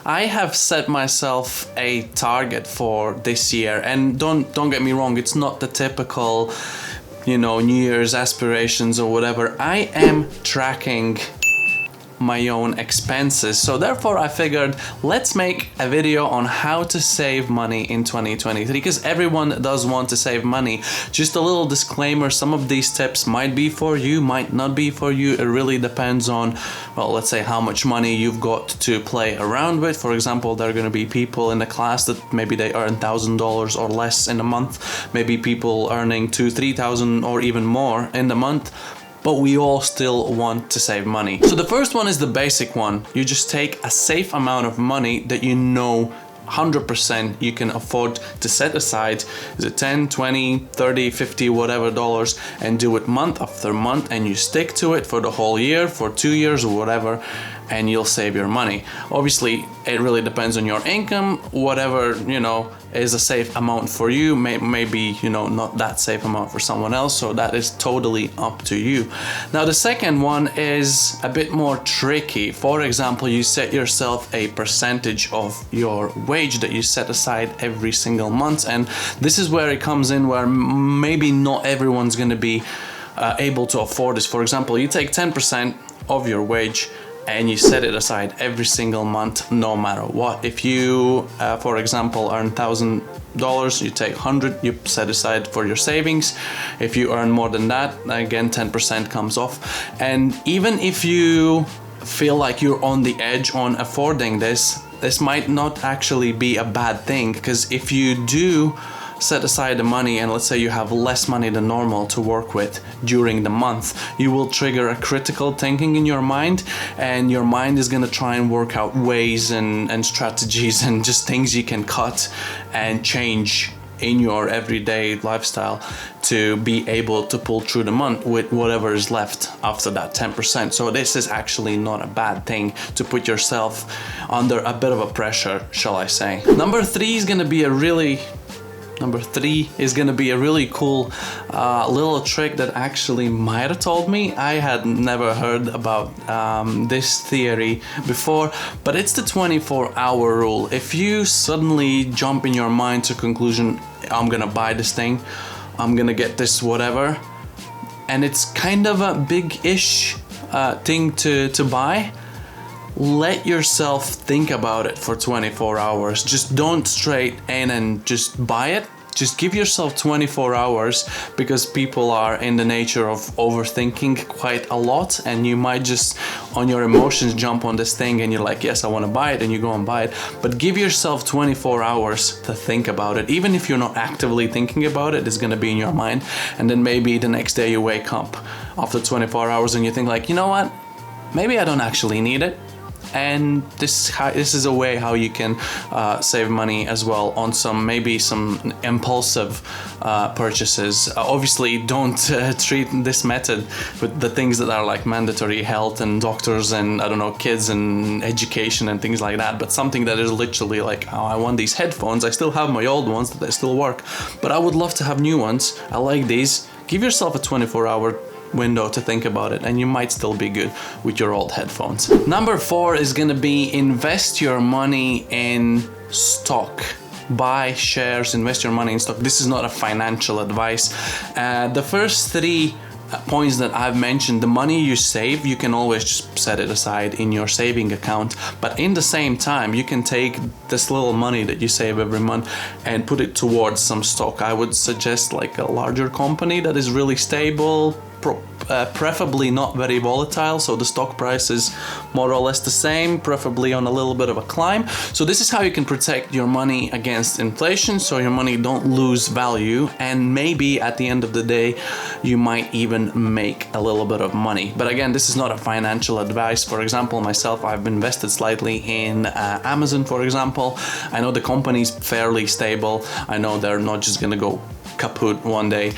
I have set myself a target for this year, and don't get me wrong, it's not the typical, you know, New Year's aspirations or whatever. I am tracking my own expenses, so therefore I figured let's make a video on how to save money in 2023, because everyone does want to save money. Just a little disclaimer, some of these tips might be for you, might not be for you. It really depends on, well, let's say how much money you've got to play around with. For example, there are going to be people in the class that maybe they earn $1,000 or less in a month, maybe people earning $2,000-3,000 or even more in the month, but we all still want to save money. So the first one is the basic one. You just take a safe amount of money that you know 100% you can afford to set aside. Is it 10, 20, 30, 50, whatever dollars, and do it month after month, and you stick to it for the whole year, for 2 years or whatever, and you'll save your money. Obviously, it really depends on your income. Whatever, you know, is a safe amount for you may be, you know, not that safe amount for someone else, so that is totally up to you. Now, the second one is a bit more tricky. For example, you set yourself a percentage of your wage that you set aside every single month, and this is where it comes in, where maybe not everyone's going to be able to afford this. For example, you take 10% of your wage and you set it aside every single month, no matter what. If you, for example, earn $1,000, you take 100, you set aside for your savings. If you earn more than that, again, 10% comes off. And even if you feel like you're on the edge on affording this might not actually be a bad thing, because if you do set aside the money, and let's say you have less money than normal to work with during the month, you will trigger a critical thinking in your mind, and your mind is going to try and work out ways and strategies and just things you can cut and change in your everyday lifestyle to be able to pull through the month with whatever is left after that 10%. So this is actually not a bad thing to put yourself under a bit of a pressure, shall I say. Number three is going to be a really cool little trick that actually Maira told me. I had never heard about this theory before, but it's the 24-hour rule. If you suddenly jump in your mind to conclusion, I'm gonna buy this thing, I'm gonna get this whatever, and it's kind of a big-ish thing to buy, let yourself think about it for 24 hours. Just don't straight in and just buy it. Just give yourself 24 hours, because people are in the nature of overthinking quite a lot, and you might just on your emotions jump on this thing and you're like, yes, I want to buy it, and you go and buy it. But give yourself 24 hours to think about it. Even if you're not actively thinking about it, it's going to be in your mind, and then maybe the next day you wake up after 24 hours and you think like, you know what, maybe I don't actually need it. And this is a way how you can save money as well on some impulsive purchases. Obviously, don't treat this method with the things that are like mandatory health and doctors and I don't know, kids and education and things like that. But something that is literally like, oh, I want these headphones. I still have my old ones that they still work, but I would love to have new ones. I like these. Give yourself a 24-hour window to think about it, and you might still be good with your old headphones. Number 4 is gonna be invest your money in stock. Buy shares, invest your money in stock. This is not a financial advice. The first 3 points that I've mentioned, the money you save, you can always just set it aside in your saving account, but in the same time you can take this little money that you save every month and put it towards some stock. I would suggest like a larger company that is really stable, preferably not very volatile, so the stock price is more or less the same, preferably on a little bit of a climb. So this is how you can protect your money against inflation, so your money don't lose value, and maybe at the end of the day you might even make a little bit of money. But again, this is not a financial advice. For example, myself, I've invested slightly in Amazon, for example. I know the company's fairly stable. I know they're not just gonna go kaput one day.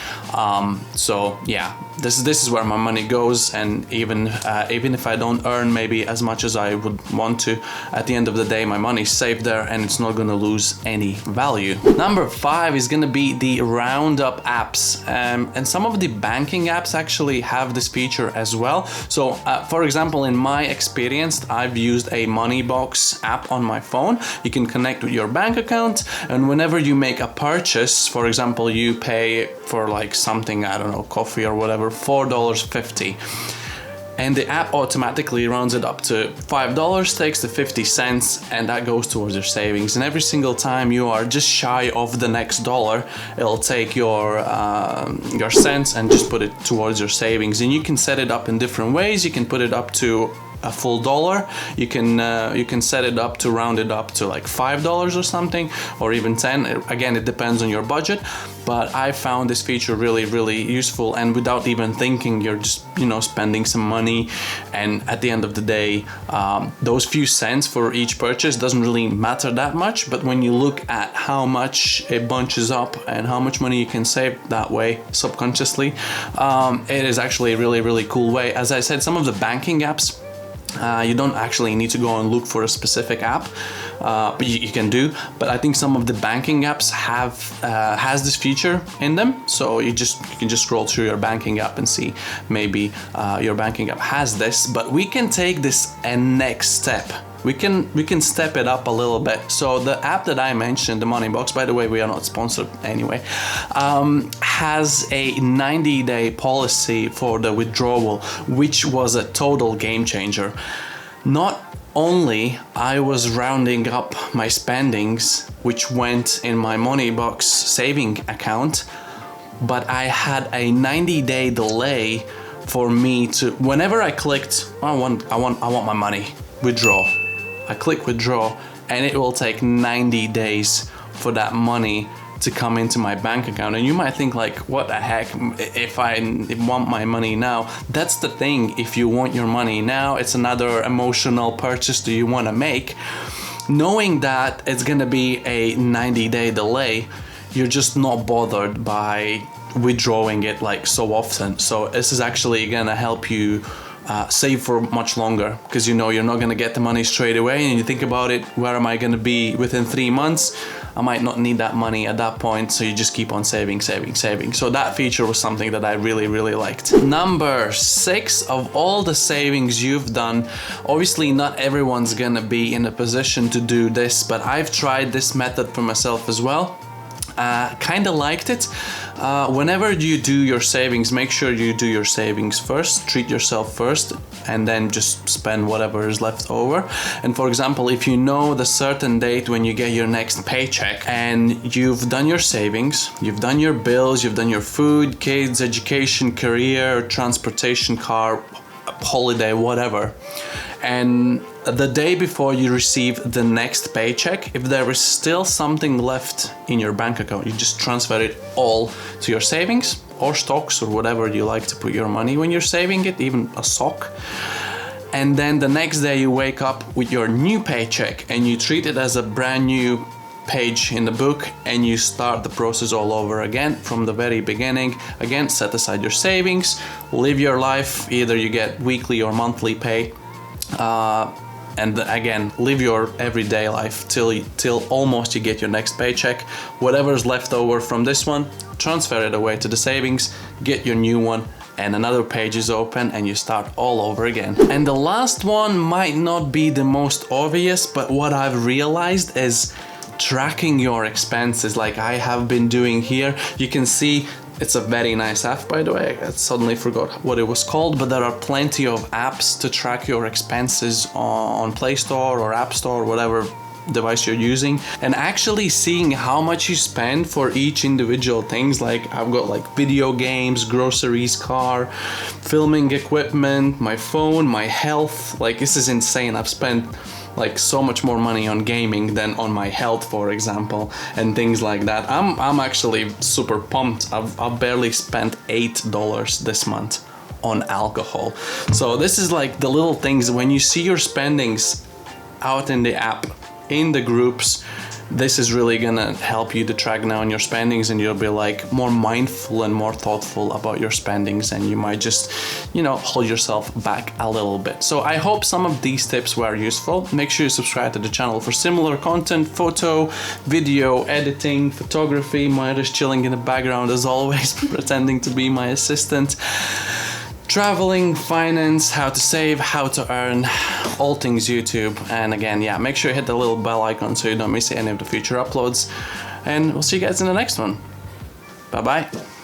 So yeah, this is where my money goes, and even if I don't earn maybe as much as I would want to, at the end of the day my money's safe there and it's not gonna lose any value. Number 5 is gonna be the roundup apps, and some of the banking apps actually have this feature as well. So for example, in my experience, I've used a Moneybox app on my phone. You can connect with your bank account, and whenever you make a purchase, for example, you pay for like something, I don't know, coffee or whatever, $4.50, and the app automatically rounds it up to $5, takes the 50 cents, and that goes towards your savings. And every single time you are just shy of the next dollar, it'll take your cents and just put it towards your savings. And you can set it up in different ways. You can put it up to a full dollar. You can set it up to round it up to like $5 or something, or even 10. Again, it depends on your budget, but I found this feature really useful, and without even thinking, you're just, you know, spending some money, and at the end of the day, those few cents for each purchase doesn't really matter that much. But when you look at how much it bunches up and how much money you can save that way subconsciously, it is actually a really cool way. As I said, some of the banking apps, you don't actually need to go and look for a specific app, but you can do. But I think some of the banking apps has this feature in them, so you can just scroll through your banking app and see maybe your banking app has this. But we can take this a next step. We can step it up a little bit. So the app that I mentioned, the Moneybox, by the way, we are not sponsored anyway, has a 90-day policy for the withdrawal, which was a total game changer. Not only I was rounding up my spendings, which went in my Moneybox saving account, but I had a 90-day delay for me to, whenever I clicked, I want my money, withdraw. I click withdraw, and it will take 90 days for that money to come into my bank account. And you might think like, what the heck, if I want my money now? That's the thing, if you want your money now, it's another emotional purchase that you want to make. Knowing that it's gonna be a 90-day delay, you're just not bothered by withdrawing it like so often. So this is actually gonna help you save for much longer, because you know you're not going to get the money straight away, and you think about it, where am I going to be within 3 months? I might not need that money at that point, so you just keep on saving. So that feature was something that I really liked. Number 6, of all the savings you've done, obviously not everyone's gonna be in a position to do this, but I've tried this method for myself as well. Kind of liked it. Whenever you do your savings, make sure you do your savings first, treat yourself first, and then just spend whatever is left over. And for example, if you know the certain date when you get your next paycheck, and you've done your savings, you've done your bills, you've done your food, kids, education, career, transportation, car, holiday, whatever, and the day before you receive the next paycheck, if there is still something left in your bank account, you just transfer it all to your savings or stocks or whatever you like to put your money when you're saving it, even a sock. And then the next day you wake up with your new paycheck and you treat it as a brand new page in the book, and you start the process all over again from the very beginning. Again, set aside your savings, live your life, either you get weekly or monthly pay, and again, live your everyday life till almost you get your next paycheck. Whatever's left over from this one, transfer it away to the savings, get your new one, and another page is open and you start all over again. And the last one might not be the most obvious, but what I've realized is tracking your expenses, like I have been doing here. You can see it's a very nice app, by the way. I suddenly forgot what it was called, but there are plenty of apps to track your expenses on Play Store or App Store, whatever device you're using, and actually seeing how much you spend for each individual things. Like I've got like video games, groceries, car, filming equipment, my phone, my health. Like this is insane. I've spent like so much more money on gaming than on my health, for example, and things like that. I'm actually super pumped. I've barely spent $8 this month on alcohol. So this is like the little things when you see your spendings out in the app, in the groups, this is really gonna help you to track down your spendings, and you'll be like more mindful and more thoughtful about your spendings, and you might just, you know, hold yourself back a little bit. So I hope some of these tips were useful. Make sure you subscribe to the channel for similar content, photo, video, editing, photography. Maira's chilling in the background as always, pretending to be my assistant. Traveling, finance, how to save, how to earn, all things YouTube. And again, yeah, make sure you hit the little bell icon so you don't miss any of the future uploads. And we'll see you guys in the next one. Bye bye.